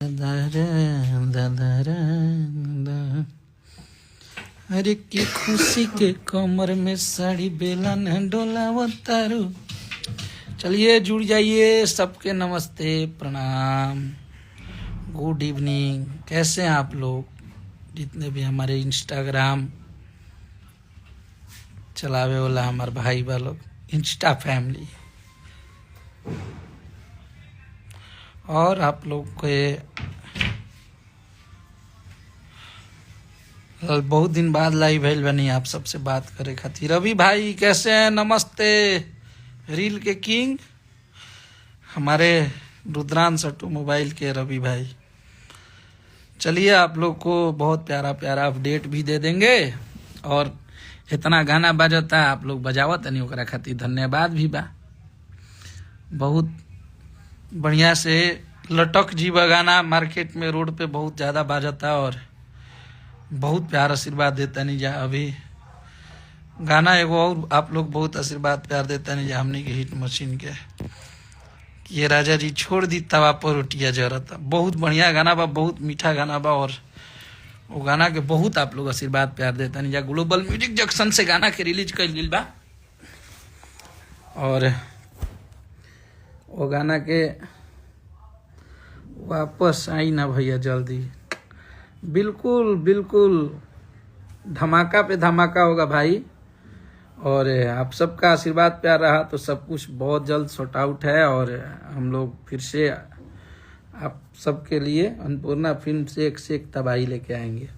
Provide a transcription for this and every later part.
अरे की खुशी के कमर में साड़ी बेलन डोला तारू। चलिए जुड़ जाइए। सबके नमस्ते, प्रणाम, गुड इवनिंग। कैसे हैं आप लोग, जितने भी हमारे इंस्टाग्राम चलावे वाला हमारे भाई वालों, इंस्टा फैमिली, और आप लोग के बहुत दिन बाद लाइव भइल बनी आप सबसे बात करे खातिर। रवि भाई कैसे हैं? नमस्ते। रील के किंग हमारे रुद्रांश ऑटोमोबाइल के रवि भाई। चलिए आप लोग को बहुत प्यारा प्यारा अपडेट भी दे देंगे, और इतना गाना बजता आप लोग बजावत नहीं, ओकरा खातिर धन्यवाद भी बा। बहुत बढ़िया से लटक जीवा गाना मार्केट में रोड पे बहुत ज़्यादा बाजता, और बहुत प्यार आशीर्वाद देता नहीं जा। अभी गाना एगो और आप लोग बहुत आशीर्वाद प्यार देता नहीं जा हमने के हिट मशीन के, ये राजा जी छोड़ दी तवा पर रोटियां जरता। बहुत बढ़िया गाना बा, बहुत मीठा गाना बा, और वो गाना के बहुत आप लोग आशीर्वाद प्यार देता नहीं जा। ग्लोबल म्यूजिक जंक्शन से गाना के रिलीज कर गई बा, और वो गाना के वापस आई ना भैया जल्दी। बिल्कुल बिल्कुल धमाका पे धमाका होगा भाई, और आप सबका आशीर्वाद प्यार रहा तो सब कुछ बहुत जल्द सॉर्ट आउट है। और हम लोग फिर से आप सबके लिए अन्नपूर्णा फिल्म से एक तबाही लेके आएंगे,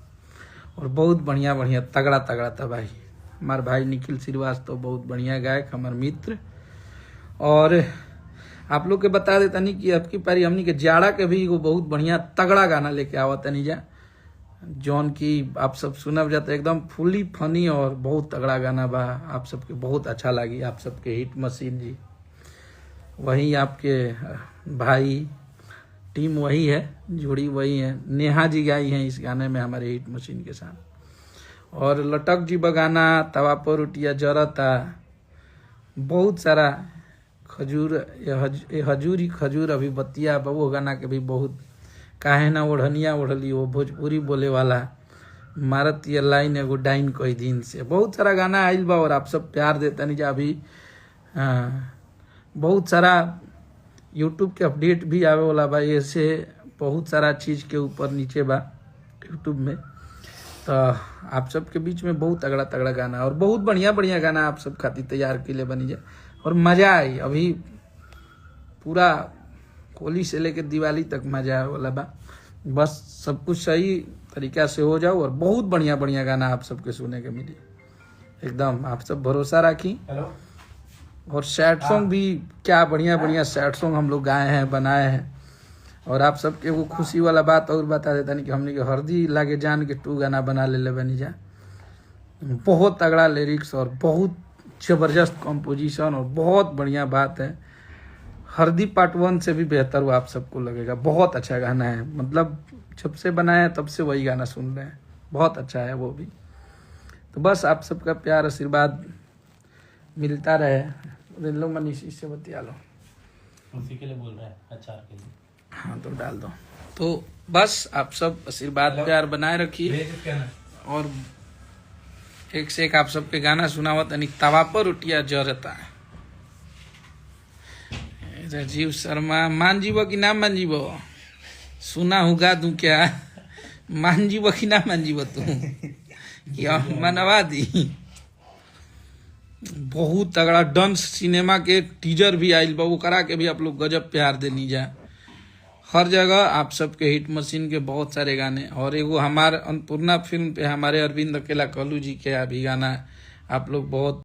और बहुत बढ़िया बढ़िया तगड़ा तगड़ा तबाही। हमारे भाई निखिल श्रीवास्तव बहुत बढ़िया गायक, हमारे मित्र। और आप लोग के बता देता नहीं कि अब की पारी हमनी के जाड़ा के भी वो बहुत बढ़िया तगड़ा गाना लेके आवत नहीं जा, जौन की आप सब सुनब जाता, एकदम फुली फनी और बहुत तगड़ा गाना बा। आप सबके बहुत अच्छा लगी, आप सबके हिट मशीन जी वही, आपके भाई टीम वही है, जोड़ी वही है, नेहा जी गाई हैं इस गाने में हमारे हिट मशीन के साथ। और लटक जी बगाना, तवा पर रोटियां जरता, बहुत सारा खजूर हजूरी खजूर अभी बतिया, वो गाना के भी बहुत, काहे ना ओढ़निया ओढ़ली, वो भोजपुरी बोले वाला मारत ये लाइन एगो डाइन कोई दिन से, बहुत सारा गाना आइल बा, और आप सब प्यार देता नहीं जा। अभी बहुत सारा यूट्यूब के अपडेट भी आवे वाला बा, ऐसे बहुत सारा चीज़ के ऊपर नीचे बा यूट्यूब में, तो आप सबके बीच में बहुत तगड़ा तगड़ा गाना और बहुत बढ़िया बढ़िया गाना आप सब खातिर तैयार के लिए बनी जाए, और मज़ा आई। अभी पूरा होली से लेकर दिवाली तक मजा आने वाला बा। बस सब कुछ सही तरीका से हो जाओ, और बहुत बढ़िया बढ़िया गाना आप सबके सुने के मिली एकदम। आप सब भरोसा रखी। और सैड सॉन्ग भी क्या बढ़िया बढ़िया सैड सॉन्ग हम लोग गाए हैं, बनाए हैं। और आप सबके वो खुशी वाला बात और बता देता नहीं कि हमने के हरदी लागे जान के 2 गाना बना ले बनी जा। बहुत तगड़ा लिरिक्स और बहुत जबरदस्त कंपोजिशन, और बहुत बढ़िया बात है। हरदी पार्ट 1 से भी बेहतर वो आप सबको लगेगा। बहुत अच्छा गाना है, मतलब जब से बनाया तब से वही गाना सुन रहे हैं, बहुत अच्छा है वो भी। तो बस आप सबका प्यार आशीर्वाद मिलता रहे। लो मनीष इससे बतिया लो, उसी के लिए बोल रहा है, अचार के लिए। हाँ तो डाल दो। तो बस आप सब आशीर्वाद प्यार बनाए रखिए, और एक से एक आप सबके गाना सुनावत। यानी तवा पर रोटियां जरता है, राजीव शर्मा। मान जीवो कि ना मान जीवो? सुना होगा तू क्या? मान जीवो कि ना मान जीवो तू? क्या मनवा दी? बहुत तगड़ा डंस सिनेमा के टीजर भी आइल बा, वो करा के भी आप लोग गजब प्यार देनी जा। हर जगह आप सबके हिट मशीन के बहुत सारे गाने, और एगो हमारे अन्नपूर्णा फिल्म पे हमारे अरविंद अकेला कल्लू जी के अभी गाना आप लोग बहुत